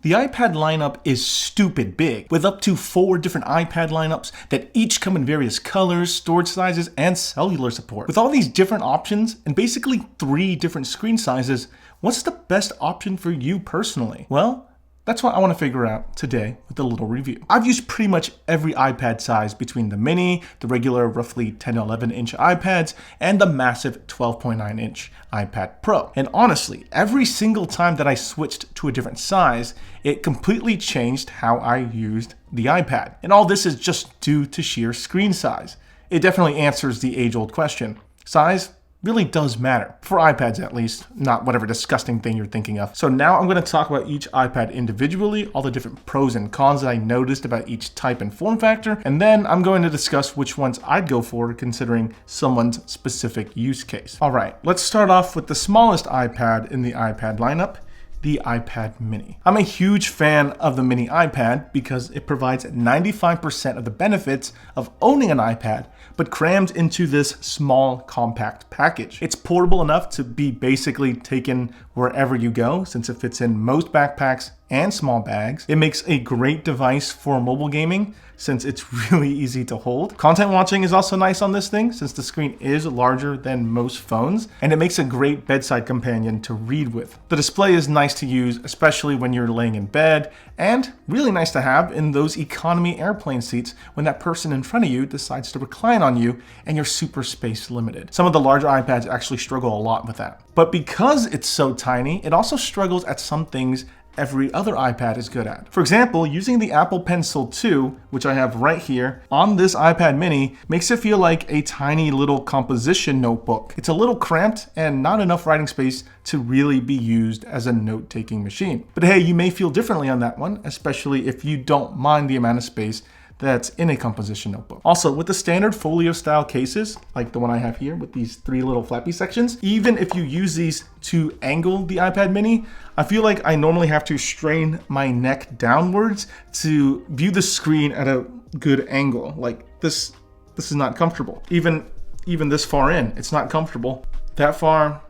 The iPad lineup is stupid big, with up to 4 different iPad lineups that each come in various colors, storage sizes, and cellular support. With all these different options and basically 3 different screen sizes, what's the best option for you personally? Well, that's what I want to figure out today with a little review. I've used pretty much every iPad size between the mini, the regular roughly 10 to 11 inch iPads, and the massive 12.9 inch iPad Pro. And honestly, every single time that I switched to a different size, it completely changed how I used the iPad. And all this is just due to sheer screen size. It definitely answers the age-old question. Size really does matter, for iPads at least, not whatever disgusting thing you're thinking of. So now I'm going to talk about each iPad individually, all the different pros and cons that I noticed about each type and form factor, and then I'm going to discuss which ones I'd go for considering someone's specific use case. Alright, let's start off with the smallest iPad in the iPad lineup, the iPad mini. I'm a huge fan of the mini iPad because it provides 95% of the benefits of owning an iPad, but crammed into this small, compact package. It's portable enough to be basically taken wherever you go since it fits in most backpacks and small bags. It makes a great device for mobile gaming since it's really easy to hold. Content watching is also nice on this thing since the screen is larger than most phones, and it makes a great bedside companion to read with. The display is nice to use, especially when you're laying in bed, and really nice to have in those economy airplane seats when that person in front of you decides to recline on you and you're super space limited. Some of the larger iPads actually struggle a lot with that. But because it's so tiny, it also struggles at some things every other iPad is good at. For example, using the Apple Pencil 2, which I have right here, on this iPad mini makes it feel like a tiny little composition notebook. It's a little cramped and not enough writing space to really be used as a note-taking machine. But hey, you may feel differently on that one, especially if you don't mind the amount of space that's in a composition notebook. Also, with the standard folio style cases, like the one I have here with these 3 little flappy sections, even if you use these to angle the iPad mini, I feel like I normally have to strain my neck downwards to view the screen at a good angle. Like this is not comfortable. Even this far in, it's not comfortable. That far,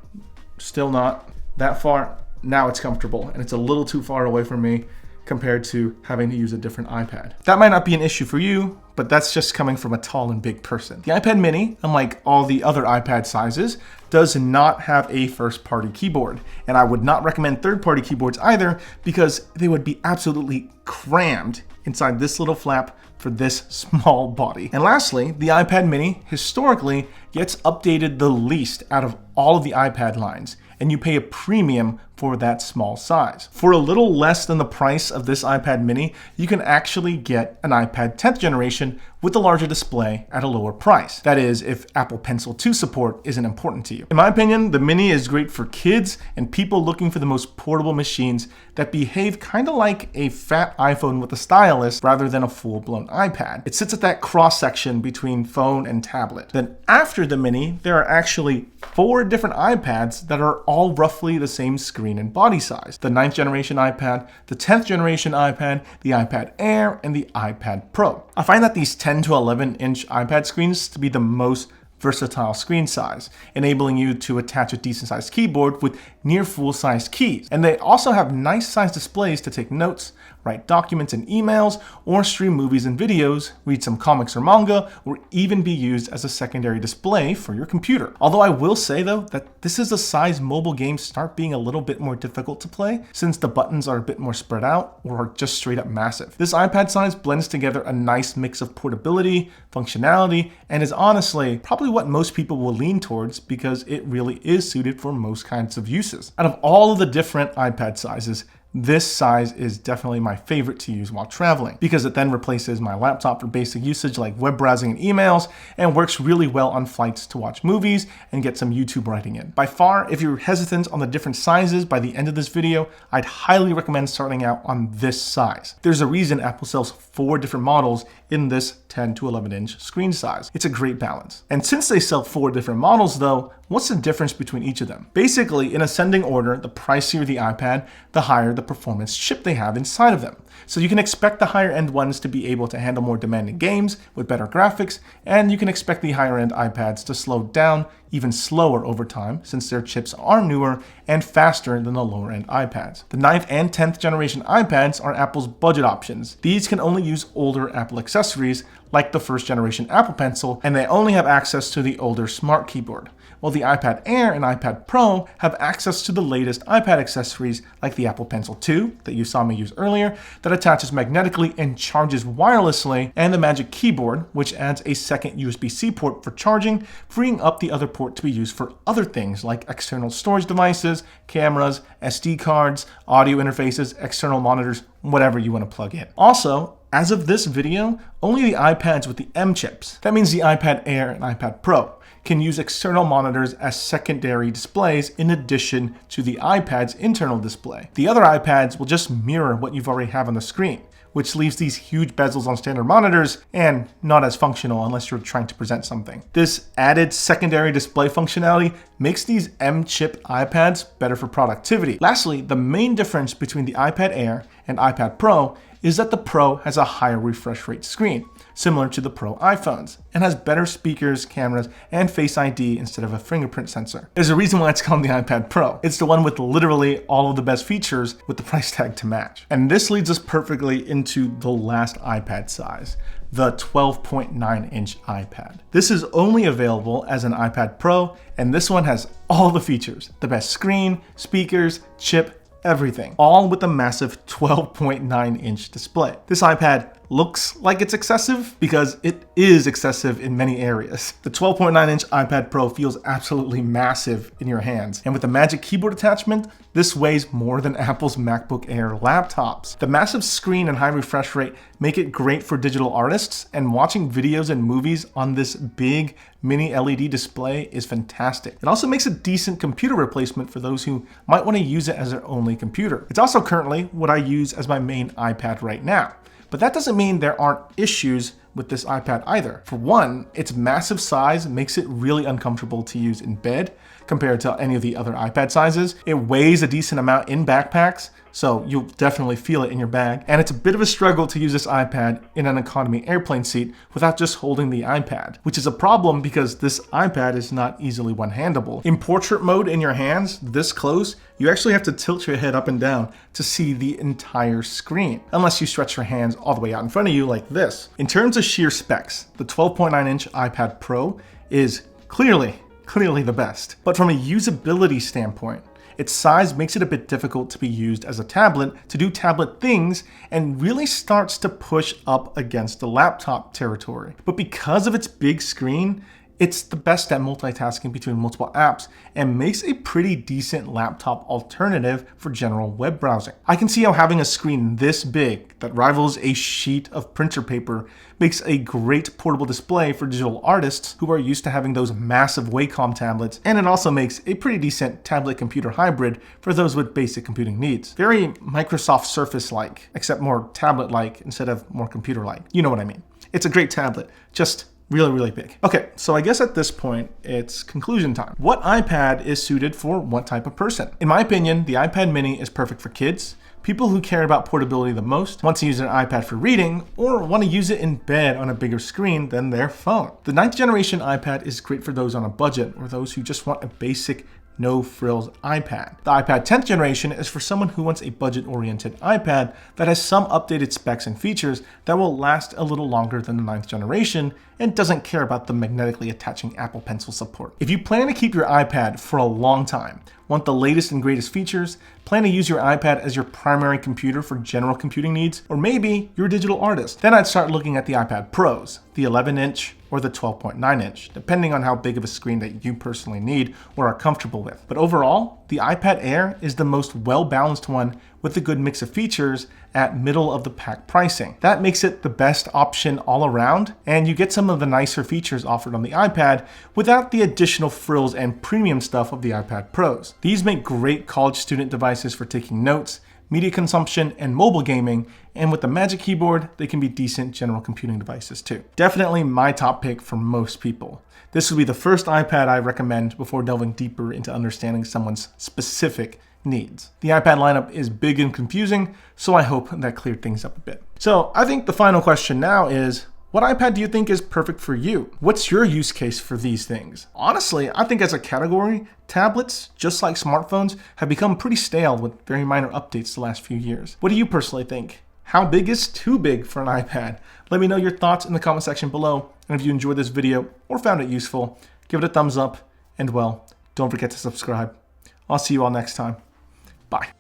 still not. That far, now it's comfortable, and it's a little too far away from me compared to having to use a different iPad. That might not be an issue for you, but that's just coming from a tall and big person. The iPad mini, unlike all the other iPad sizes, does not have a first-party keyboard, and I would not recommend third-party keyboards either because they would be absolutely crammed inside this little flap for this small body. And lastly, the iPad mini historically gets updated the least out of all of the iPad lines, and you pay a premium for that small size. For a little less than the price of this iPad mini, you can actually get an iPad 10th generation with a larger display at a lower price. That is, if Apple Pencil 2 support isn't important to you. In my opinion, the mini is great for kids and people looking for the most portable machines that behave kind of like a fat iPhone with a stylus rather than a full-blown iPad. It sits at that cross-section between phone and tablet. Then after the mini, there are actually 4 different iPads that are all roughly the same screen and body size. The 9th generation iPad, the 10th generation iPad, the iPad Air, and the iPad Pro. I find that these 10 to 11 inch iPad screens to be the most versatile screen size, enabling you to attach a decent sized keyboard with near full size keys. And they also have nice sized displays to take notes, write documents and emails, or stream movies and videos, read some comics or manga, or even be used as a secondary display for your computer. Although I will say though that this is the size mobile games start being a little bit more difficult to play since the buttons are a bit more spread out or are just straight up massive. This iPad size blends together a nice mix of portability, functionality, and is honestly probably what most people will lean towards because it really is suited for most kinds of uses. Out of all of the different iPad sizes, this size is definitely my favorite to use while traveling because it then replaces my laptop for basic usage like web browsing and emails and works really well on flights to watch movies and get some YouTube writing in. By far, if you're hesitant on the different sizes by the end of this video, I'd highly recommend starting out on this size. There's a reason Apple sells 4 different models in this 10 to 11 inch screen size. It's a great balance. And since they sell 4 different models though, what's the difference between each of them? Basically, in ascending order, the pricier the iPad, the higher the performance chip they have inside of them. So you can expect the higher end ones to be able to handle more demanding games with better graphics, and you can expect the higher end iPads to slow down even slower over time since their chips are newer and faster than the lower end iPads. The 9th and 10th generation iPads are Apple's budget options. These can only use older Apple accessories like the first generation Apple Pencil, and they only have access to the older Smart Keyboard, while the iPad Air and iPad Pro have access to the latest iPad accessories like the Apple Pencil 2 that you saw me use earlier that attaches magnetically and charges wirelessly, and the Magic Keyboard, which adds a second USB-C port for charging, freeing up the other port to be used for other things like external storage devices, cameras, SD cards, audio interfaces, external monitors, whatever you want to plug in. Also, as of this video, only the iPads with the M chips, that means the iPad Air and iPad Pro, can use external monitors as secondary displays in addition to the iPad's internal display. The other iPads will just mirror what you've already have on the screen, which leaves these huge bezels on standard monitors and not as functional unless you're trying to present something. This added secondary display functionality makes these M-chip iPads better for productivity. Lastly, the main difference between the iPad Air and iPad Pro is that the Pro has a higher refresh rate screen, similar to the Pro iPhones, and has better speakers, cameras, and Face ID instead of a fingerprint sensor. There's a reason why it's called the iPad Pro. It's the one with literally all of the best features with the price tag to match. And this leads us perfectly into the last iPad size, the 12.9-inch iPad. This is only available as an iPad Pro, and this one has all the features, the best screen, speakers, chip, everything, all with a massive 12.9-inch display. This iPad looks like it's excessive because it is excessive in many areas. The 12.9-inch iPad Pro feels absolutely massive in your hands, and with the Magic Keyboard attachment, this weighs more than Apple's MacBook Air laptops. The massive screen and high refresh rate make it great for digital artists, and watching videos and movies on this big mini LED display is fantastic. It also makes a decent computer replacement for those who might want to use it as their only computer. It's also currently what I use as my main iPad right now. But that doesn't mean there aren't issues with this iPad either. For one, its massive size makes it really uncomfortable to use in bed compared to any of the other iPad sizes. It weighs a decent amount in backpacks, so you'll definitely feel it in your bag. And it's a bit of a struggle to use this iPad in an economy airplane seat without just holding the iPad, which is a problem because this iPad is not easily one-handable. In portrait mode in your hands, this close, you actually have to tilt your head up and down to see the entire screen, unless you stretch your hands all the way out in front of you like this. In terms of sheer specs, the 12.9-inch iPad Pro is clearly the best. But from a usability standpoint, its size makes it a bit difficult to be used as a tablet to do tablet things and really starts to push up against the laptop territory. But because of its big screen, it's the best at multitasking between multiple apps and makes a pretty decent laptop alternative for general web browsing. I can see how having a screen this big that rivals a sheet of printer paper makes a great portable display for digital artists who are used to having those massive Wacom tablets, and it also makes a pretty decent tablet-computer hybrid for those with basic computing needs. Very Microsoft Surface-like, except more tablet-like instead of more computer-like. You know what I mean. It's a great tablet, just really big. Okay, so I guess at this point, it's conclusion time. What iPad is suited for what type of person? In my opinion, the iPad mini is perfect for kids, people who care about portability the most, want to use an iPad for reading, or want to use it in bed on a bigger screen than their phone. The 9th generation iPad is great for those on a budget or those who just want a basic no-frills iPad. The iPad 10th generation is for someone who wants a budget-oriented iPad that has some updated specs and features that will last a little longer than the 9th generation and doesn't care about the magnetically attaching Apple Pencil support. If you plan to keep your iPad for a long time, want the latest and greatest features, plan to use your iPad as your primary computer for general computing needs, or maybe you're a digital artist, then I'd start looking at the iPad Pros, the 11-inch or the 12.9-inch, depending on how big of a screen that you personally need or are comfortable with. But overall, the iPad Air is the most well-balanced one with a good mix of features at middle of the pack pricing. That makes it the best option all around, and you get some of the nicer features offered on the iPad without the additional frills and premium stuff of the iPad Pros. These make great college student devices for taking notes, media consumption, and mobile gaming, and with the Magic Keyboard, they can be decent general computing devices too. Definitely my top pick for most people. This would be the first iPad I recommend before delving deeper into understanding someone's specific needs. The iPad lineup is big and confusing, so I hope that cleared things up a bit. So I think the final question now is, What iPad do you think is perfect for you? What's your use case for these things? Honestly, I think as a category, tablets, just like smartphones, have become pretty stale with very minor updates the last few years. What do you personally think? How big is too big for an iPad? Let me know your thoughts in the comment section below. And if you enjoyed this video or found it useful, give it a thumbs up. And well, don't forget to subscribe. I'll see you all next time. Bye.